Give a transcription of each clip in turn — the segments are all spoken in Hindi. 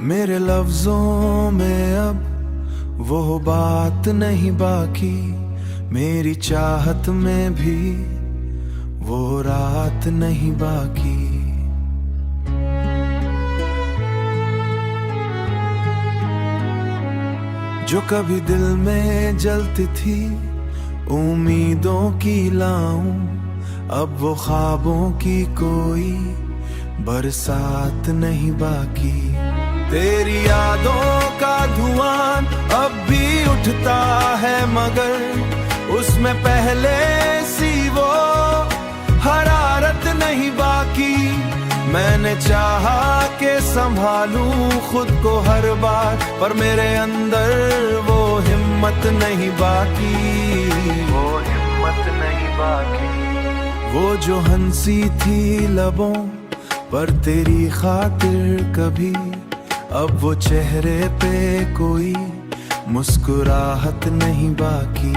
मेरे लफ्जों में अब वो बात नहीं बाकी, मेरी चाहत में भी वो रात नहीं बाकी। जो कभी दिल में जलती थी उम्मीदों की लाऊं, अब वो ख्वाबों की कोई बरसात नहीं बाकी। तेरी यादों का धुआं अब भी उठता है, मगर उसमें पहले सी वो हरारत नहीं बाकी। मैंने चाहा के संभालूं खुद को हर बार, पर मेरे अंदर वो हिम्मत नहीं बाकी, वो हिम्मत नहीं बाकी। वो जो हंसी थी लबों पर तेरी खातिर कभी, अब वो चेहरे पे कोई मुस्कुराहट नहीं बाकी।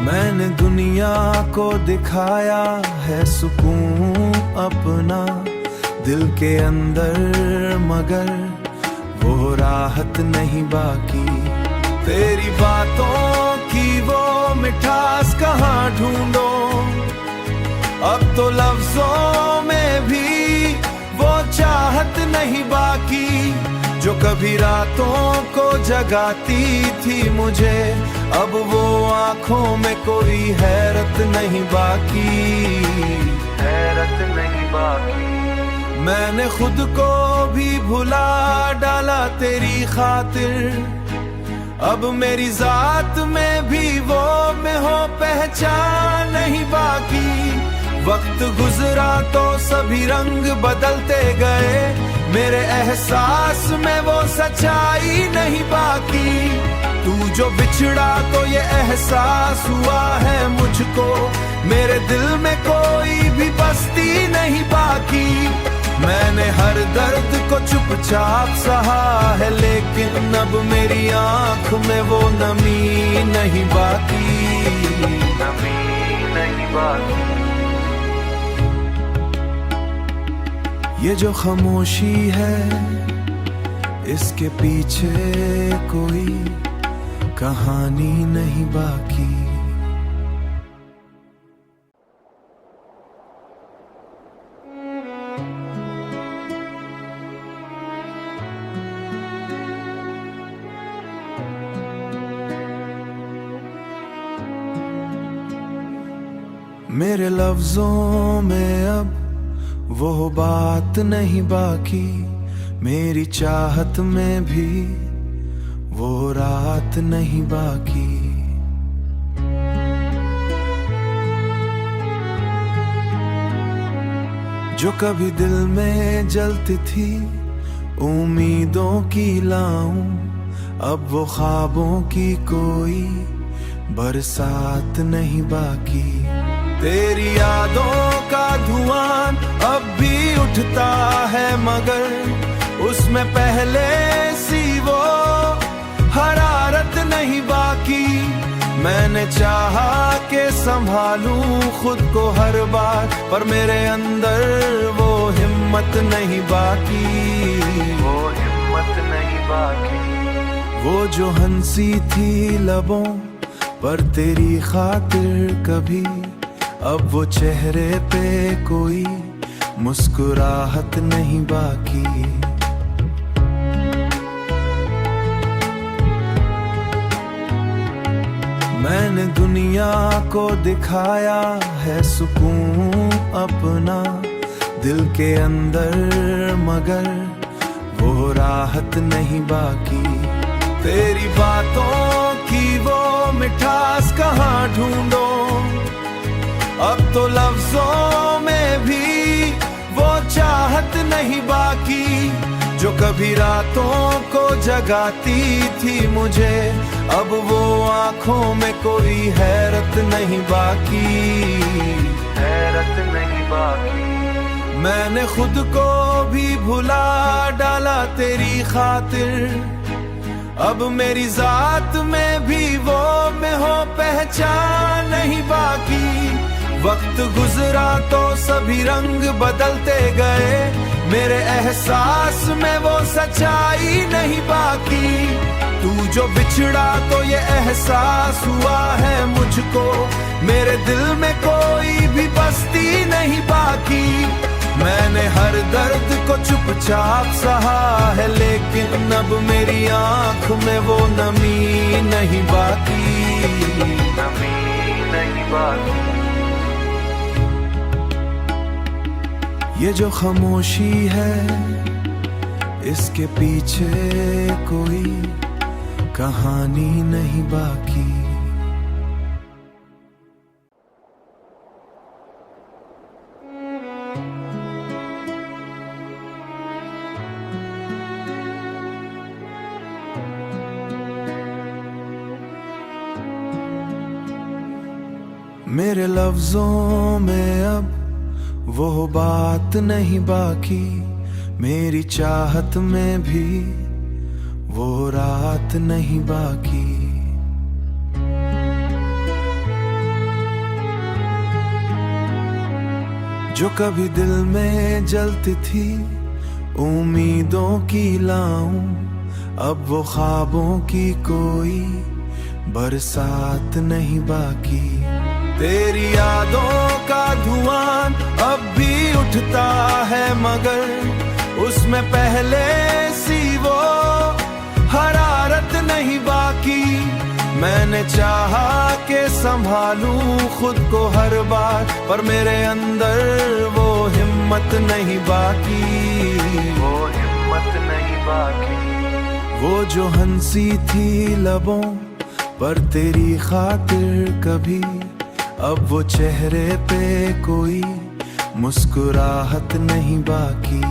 मैंने दुनिया को दिखाया है सुकून अपना दिल के अंदर, मगर वो राहत नहीं बाकी। तेरी बातों की वो मिठास कहाँ ढूंढो, अब तो लफ्जों में भी वो चाहत नहीं बाकी। जो कभी रातों को जगाती थी मुझे, अब वो आंखों में कोई हैरत नहीं बाकी, हैरत नहीं बाकी। मैंने खुद को भी भुला डाला तेरी खातिर, अब मेरी जात में भी वो में हो पहचान नहीं बाकी। वक्त गुजरा तो सभी रंग बदलते गए, मेरे एहसास में वो सच्चाई नहीं बाकी। तू जो बिछड़ा तो ये एहसास हुआ है मुझको, मेरे दिल में कोई भी बस्ती नहीं बाकी। मैंने हर दर्द को चुपचाप सहा है, लेकिन अब मेरी आंख में वो नमी नहीं बाकी, नमी नहीं बाकी। ये जो खामोशी है इसके पीछे कोई कहानी नहीं बाकी। मेरे लफ्जों में अब वो बात नहीं बाकी, मेरी चाहत में भी वो रात नहीं बाकी। जो कभी दिल में जलती थी उम्मीदों की लाऊं, अब वो ख्वाबों की कोई बरसात नहीं बाकी। तेरी यादों का धुआं अब भी उठता है, मगर उसमें पहले सी वो हरारत नहीं बाकी। मैंने चाहा के संभालूं खुद को हर बार, पर मेरे अंदर वो हिम्मत नहीं बाकी, वो हिम्मत नहीं बाकी। वो जो हंसी थी लबों पर तेरी खातिर कभी, अब वो चेहरे पे कोई मुस्कुराहट नहीं बाकी। मैंने दुनिया को दिखाया है सुकून अपना दिल के अंदर, मगर वो राहत नहीं बाकी। तेरी बातों की वो मिठास कहाँ ढूंढो, अब तो लफ्जों में भी वो चाहत नहीं बाकी। जो कभी रातों को जगाती थी मुझे, अब वो आंखों में कोई हैरत नहीं बाकी, हैरत नहीं बाकी। मैंने खुद को भी भुला डाला तेरी खातिर, अब मेरी जात में भी वो में हो पहचान नहीं बाकी। वक्त गुजरा तो सभी रंग बदलते गए, मेरे एहसास में वो सच्चाई नहीं बाकी। तू जो बिछड़ा तो ये एहसास हुआ है मुझको, मेरे दिल में कोई भी बस्ती नहीं बाकी। मैंने हर दर्द को चुपचाप सहा है, लेकिन अब मेरी आंख में वो नमी नहीं बाकी, नमी नहीं बाकी। ये जो खामोशी है, इसके पीछे कोई कहानी नहीं बाकी। मेरे लफ्जों में अब वो बात नहीं बाकी, मेरी चाहत में भी वो रात नहीं बाकी। जो कभी दिल में जलती थी उम्मीदों की लाऊं, अब वो ख्वाबों की कोई बरसात नहीं बाकी। तेरी यादों का धुआं अब भी उठता है, मगर उसमें पहले सी वो हरारत नहीं बाकी। मैंने चाहा कि संभालूं खुद को हर बार, पर मेरे अंदर वो हिम्मत नहीं बाकी, वो हिम्मत नहीं बाकी। वो जो हंसी थी लबों पर तेरी खातिर कभी, अब वो चेहरे पे कोई मुस्कुराहट नहीं बाकी।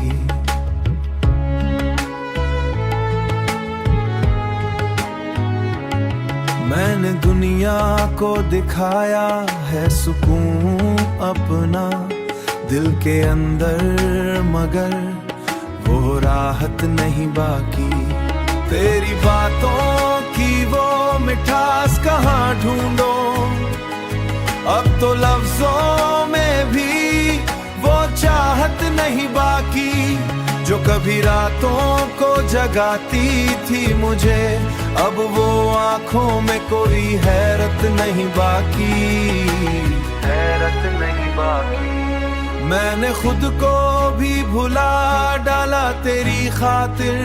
मैंने दुनिया को दिखाया है सुकून अपना दिल के अंदर, मगर वो राहत नहीं बाकी। तेरी बातों की वो मिठास कहाँ ढूंढो, अब तो लफ्जों में भी वो चाहत नहीं बाकी। जो कभी रातों को जगाती थी मुझे, अब वो आंखों में कोई हैरत नहीं बाकी, हैरत नहीं बाकी। मैंने खुद को भी भुला डाला तेरी खातिर,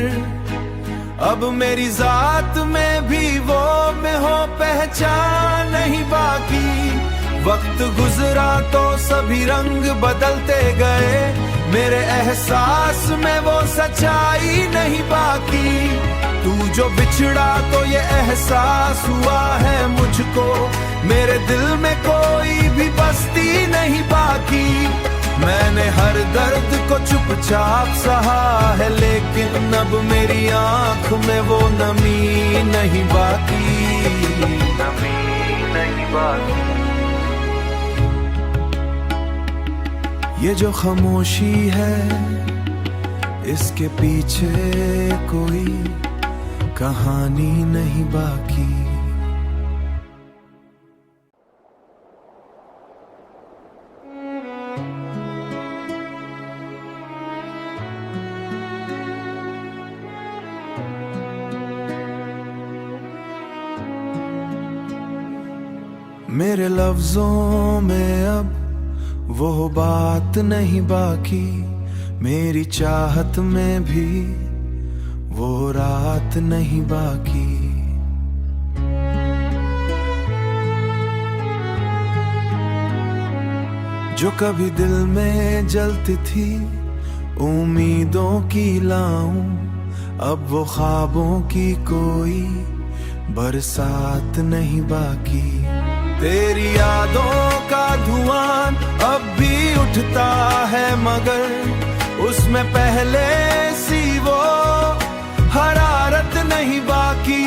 अब मेरी जात में भी वो में हो पहचान नहीं बाकी। वक्त गुजरा तो सभी रंग बदलते गए, मेरे एहसास में वो सच्चाई नहीं बाकी। तू जो बिछड़ा तो ये एहसास हुआ है मुझको, मेरे दिल में कोई भी बस्ती नहीं बाकी। मैंने हर दर्द को चुपचाप सहा है, लेकिन अब मेरी आंख में वो नमी नहीं बाकी, नमी नहीं बाकी। ये जो खामोशी है, इसके पीछे कोई कहानी नहीं बाकी। मेरे लफ्जों में अब वो बात नहीं बाकी, मेरी चाहत में भी वो रात नहीं बाकी। जो कभी दिल में जलती थी उम्मीदों की लाऊं, अब वो ख्वाबों की कोई बरसात नहीं बाकी। तेरी यादों का धुआं अब भी उठता है, मगर उसमें पहले सी वो हरारत नहीं बाकी।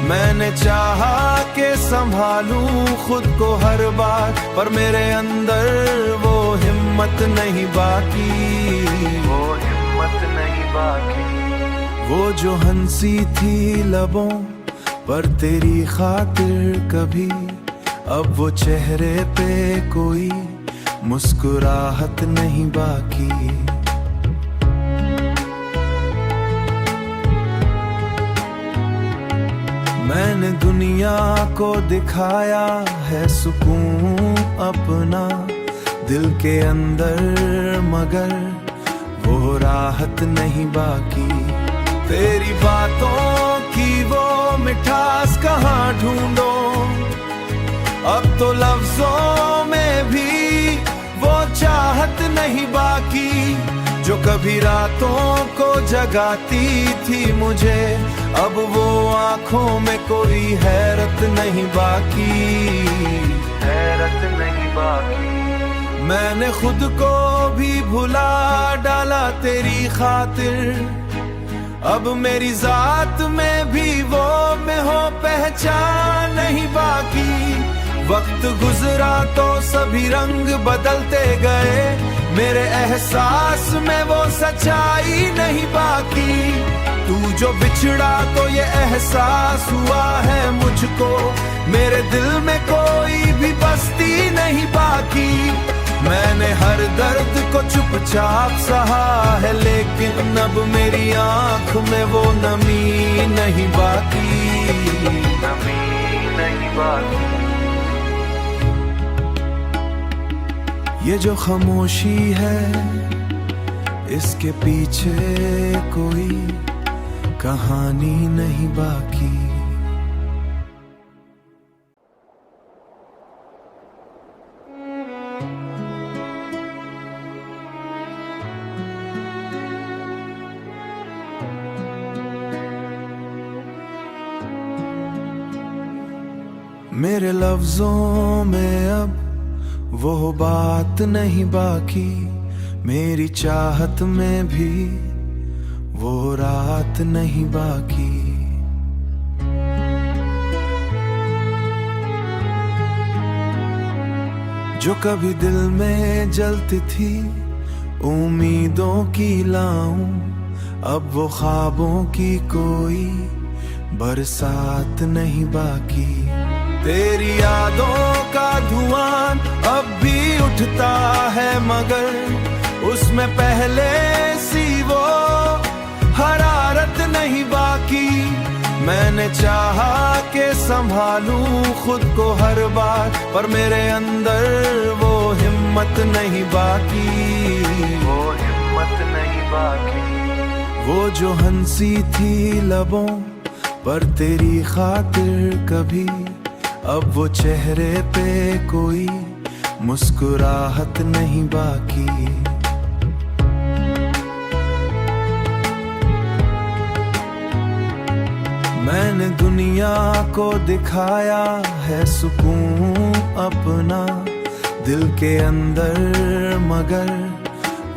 मैंने चाहा कि संभालूं खुद को हर बार, पर मेरे अंदर वो हिम्मत नहीं बाकी, वो हिम्मत नहीं बाकी। वो जो हंसी थी लबों पर तेरी खातिर कभी, अब वो चेहरे पे कोई मुस्कुराहट नहीं बाकी। मैंने दुनिया को दिखाया है सुकून अपना दिल के अंदर, मगर वो राहत नहीं बाकी। तेरी बातों की वो मिठास कहाँ ढूंढो, अब तो लफ्जों में भी वो चाहत नहीं बाकी। जो कभी रातों को जगाती थी मुझे, अब वो आंखों में कोई हैरत नहीं बाकी, हैरत नहीं बाकी। मैंने खुद को भी भुला डाला तेरी खातिर, अब मेरी जात में भी वो में हो पहचान नहीं बाकी। वक्त गुजरा तो सभी रंग बदलते गए, मेरे एहसास में वो सच्चाई नहीं बाकी। तू जो बिछड़ा तो ये एहसास हुआ है मुझको, मेरे दिल में कोई भी बस्ती नहीं बाकी। मैंने हर दर्द को चुपचाप सहा है, लेकिन अब मेरी आंख में वो नमी नहीं बाकी, नमी नहीं बाकी। ये जो खामोशी है, इसके पीछे कोई कहानी नहीं बाकी। मेरे लफ्जों में अब वो बात नहीं बाकी, मेरी चाहत में भी वो रात नहीं बाकी। जो कभी दिल में जलती थी उम्मीदों की लाऊं, अब वो ख्वाबों की कोई बरसात नहीं बाकी। तेरी यादों का धुआं अब भी उठता है, मगर उसमें पहले सी वो हरारत नहीं बाकी। मैंने चाहा के संभालूं खुद को हर बार, पर मेरे अंदर वो हिम्मत नहीं बाकी, वो हिम्मत नहीं बाकी। वो जो हंसी थी लबों पर तेरी खातिर कभी, अब वो चेहरे पे कोई मुस्कुराहट नहीं बाकी। मैंने दुनिया को दिखाया है सुकून अपना दिल के अंदर, मगर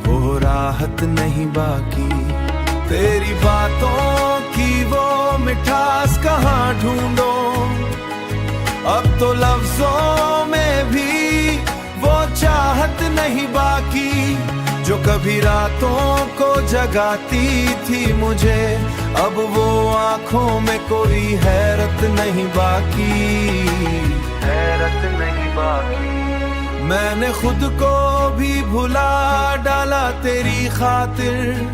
वो राहत नहीं बाकी। तेरी बातों की वो मिठास कहाँ ढूंढो, अब तो लफ्जों में भी वो चाहत नहीं बाकी। जो कभी रातों को जगाती थी मुझे, अब वो आंखों में कोई हैरत नहीं बाकी, हैरत नहीं बाकी। मैंने खुद को भी भुला डाला तेरी खातिर,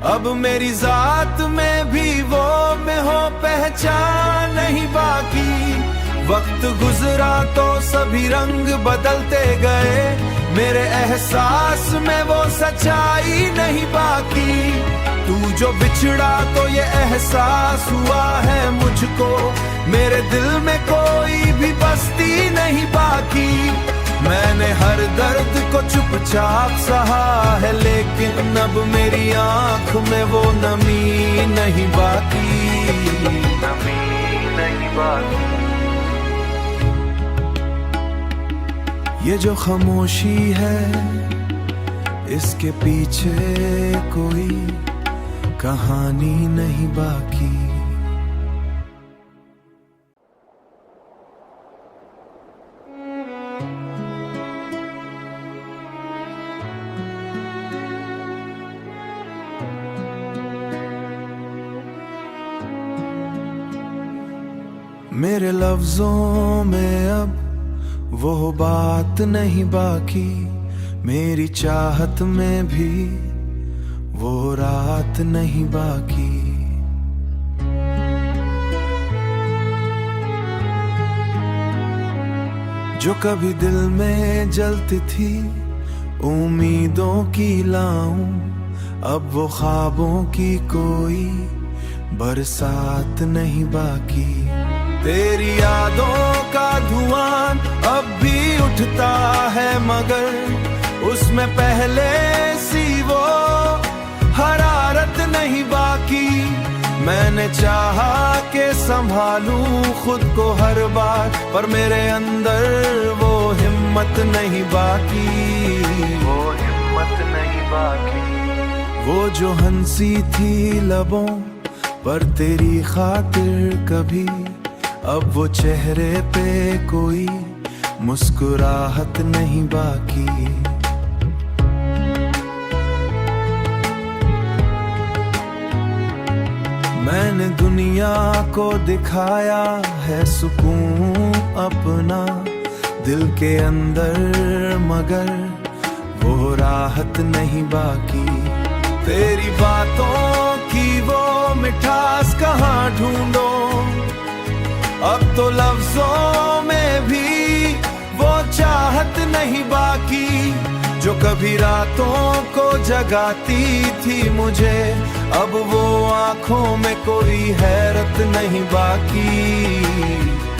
अब मेरी जात में भी वो में हो पहचान नहीं बाकी। वक्त गुजरा तो सभी रंग बदलते गए, मेरे एहसास में वो सच्चाई नहीं बाकी। तू जो बिछड़ा तो ये एहसास हुआ है मुझको, मेरे दिल में कोई भी बस्ती नहीं बाकी। मैंने हर दर्द को चुपचाप सहा है, लेकिन अब मेरी आंख में वो नमी नहीं बाकी, नमी नहीं बाकी। ये जो खामोशी है, इसके पीछे कोई कहानी नहीं बाकी। मेरे लफ्जों में अब वो बात नहीं बाकी, मेरी चाहत में भी वो रात नहीं बाकी। जो कभी दिल में जलती थी उम्मीदों की लाऊं, अब वो ख्वाबों की कोई बरसात नहीं बाकी। तेरी यादों का धुआं अब भी उठता है, मगर उसमें पहले सी वो हरारत नहीं बाकी। मैंने चाहा कि संभालूं खुद को हर बार, पर मेरे अंदर वो हिम्मत नहीं बाकी, वो हिम्मत नहीं बाकी। वो जो हंसी थी लबों पर तेरी खातिर कभी, अब वो चेहरे पे कोई मुस्कुराहट नहीं बाकी। मैंने दुनिया को दिखाया है सुकून अपना दिल के अंदर, मगर वो राहत नहीं बाकी। तेरी बातों की वो मिठास कहाँ ढूंढो, अब तो लफ्जों में भी वो चाहत नहीं बाकी। जो कभी रातों को जगाती थी मुझे, अब वो आंखों में कोई हैरत नहीं बाकी,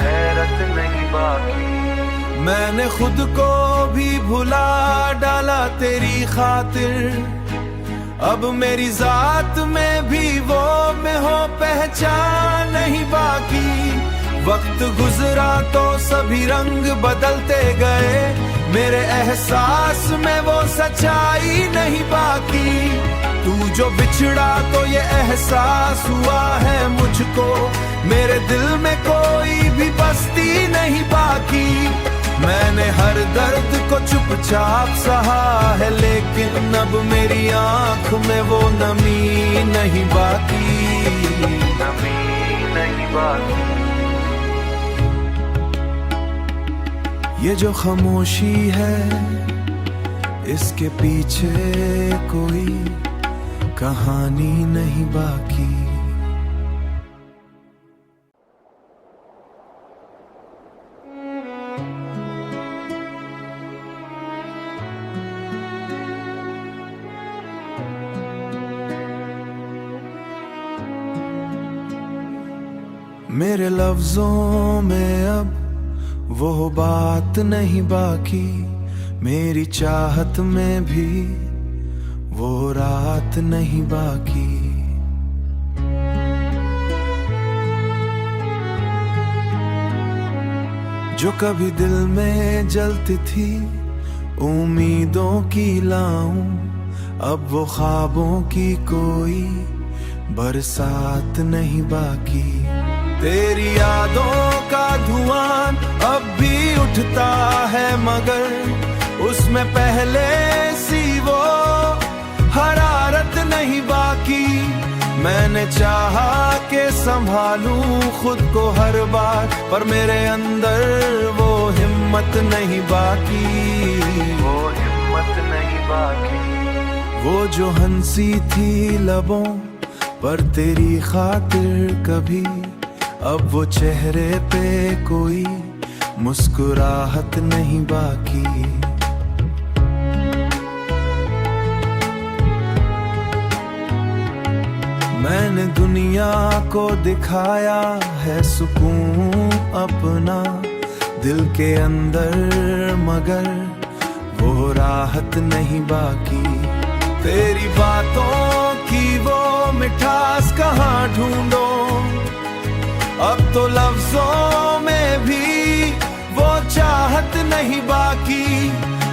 हैरत नहीं बाकी। मैंने खुद को भी भुला डाला तेरी खातिर, अब मेरी जात में भी वो में हो पहचान नहीं बाकी। वक्त गुजरा तो सभी रंग बदलते गए, मेरे एहसास में वो सच्चाई नहीं बाकी। तू जो बिछड़ा तो ये एहसास हुआ है मुझको, मेरे दिल में कोई भी बस्ती नहीं बाकी। मैंने हर दर्द को चुपचाप सहा है, लेकिन अब मेरी आंख में वो नमी नहीं बाकी, नमी नहीं बाकी। ये जो खामोशी है इसके पीछे कोई कहानी नहीं बाकी। मेरे लफ्जों में अब वो बात नहीं बाकी, मेरी चाहत में भी वो रात नहीं बाकी। जो कभी दिल में जलती थी उम्मीदों की लाऊं, अब वो ख्वाबों की कोई बरसात नहीं बाकी। तेरी यादों का धुआं अब भी उठता है, मगर उसमें पहले सी वो हरारत नहीं बाकी। मैंने चाहा कि संभालूं खुद को हर बार, पर मेरे अंदर वो हिम्मत नहीं बाकी, वो हिम्मत नहीं बाकी। वो जो हंसी थी लबों पर तेरी खातिर कभी, अब वो चेहरे पे कोई मुस्कुराहट नहीं बाकी। मैंने दुनिया को दिखाया है सुकून अपना दिल के अंदर, मगर वो राहत नहीं बाकी। तेरी बातों की वो मिठास कहाँ ढूंढो, अब तो लफ्जों में भी वो चाहत नहीं बाकी।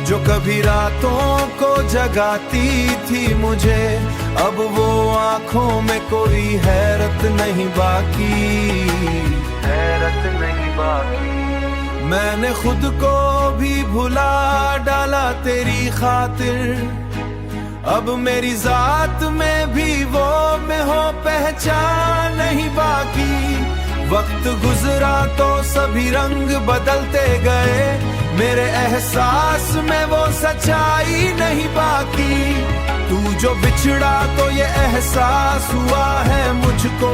जो कभी रातों को जगाती थी मुझे, अब वो आंखों में कोई हैरत नहीं बाकी, हैरत नहीं बाकी। मैंने खुद को भी भुला डाला तेरी खातिर, अब मेरी जात में भी वो में हो पहचान नहीं बाकी। वक्त वक्त गुजरा तो सभी रंग बदलते गए, मेरे एहसास में वो सच्चाई नहीं बाकी। तू जो बिछड़ा तो ये एहसास हुआ है मुझको,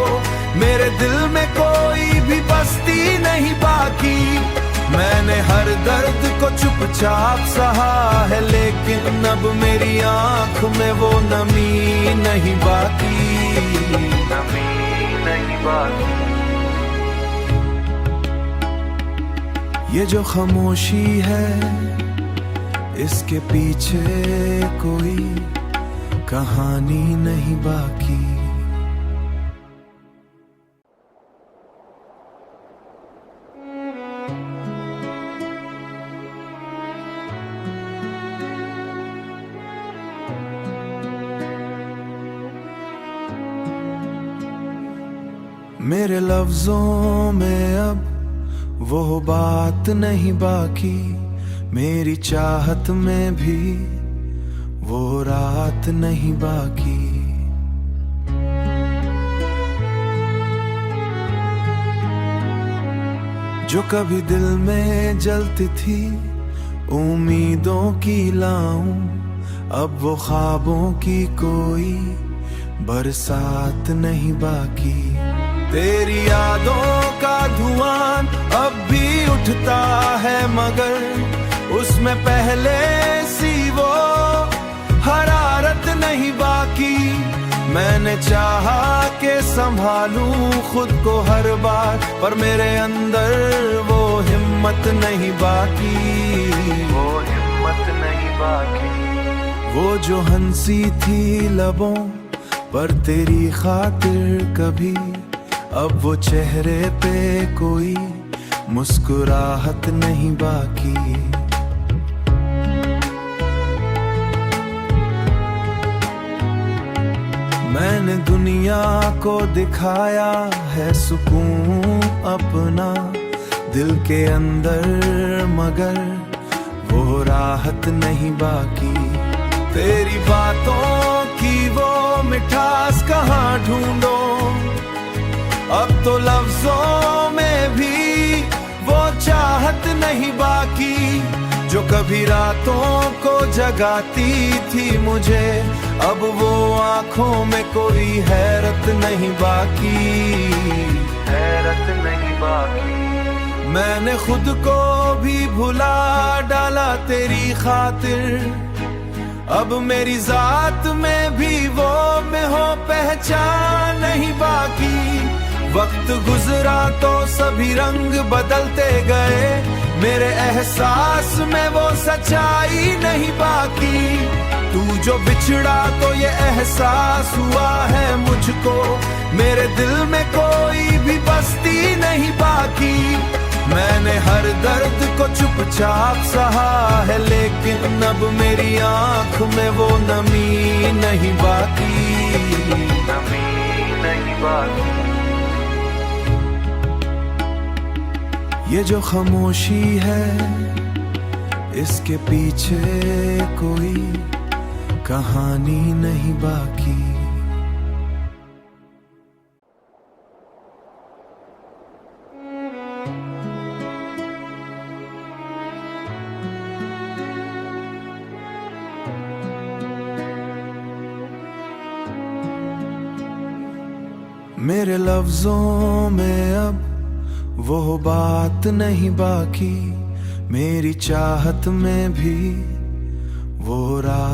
मेरे दिल में कोई भी बस्ती नहीं बाकी। मैंने हर दर्द को चुपचाप सहा है, लेकिन अब मेरी आंख में वो नमी नहीं बाकी, नमी नहीं बाकी। ये जो खामोशी है, इसके पीछे कोई कहानी नहीं बाकी। मेरे लफ्जों में अब वो बात नहीं बाकी, मेरी चाहत में भी वो रात नहीं बाकी। जो कभी दिल में जलती थी उम्मीदों की लाऊं, अब वो ख्वाबों की कोई बरसात नहीं बाकी। तेरी यादों का धुआं अब भी उठता है, मगर उसमें पहले सी वो हरारत नहीं बाकी। मैंने चाहा कि संभालूं खुद को हर बार, पर मेरे अंदर वो हिम्मत नहीं बाकी, वो हिम्मत नहीं बाकी। वो जो हंसी थी लबों पर तेरी खातिर कभी, अब वो चेहरे पे कोई मुस्कुराहट नहीं बाकी। मैंने दुनिया को दिखाया है सुकून अपना दिल के अंदर, मगर वो राहत नहीं बाकी। तेरी बातों की वो मिठास कहाँ ढूंढो, अब तो लफ्जों में भी वो चाहत नहीं बाकी। जो कभी रातों को जगाती थी मुझे, अब वो आंखों में कोई हैरत नहीं बाकी, हैरत नहीं बाकी। मैंने खुद को भी भुला डाला तेरी खातिर, अब मेरी जात में भी वो में हो पहचान नहीं बाकी। वक्त गुजरा तो सभी रंग बदलते गए, मेरे एहसास में वो सच्चाई नहीं बाकी। तू जो बिछड़ा तो ये एहसास हुआ है मुझको, मेरे दिल में कोई भी बस्ती नहीं बाकी। मैंने हर दर्द को चुपचाप सहा है, लेकिन अब मेरी आंख में वो नमी नहीं बाकी, नमी नहीं बाकी। ये जो खामोशी है, इसके पीछे कोई कहानी नहीं बाकी। मेरे लफ्जों में अब वो बात नहीं बाकी, मेरी चाहत में भी वो रात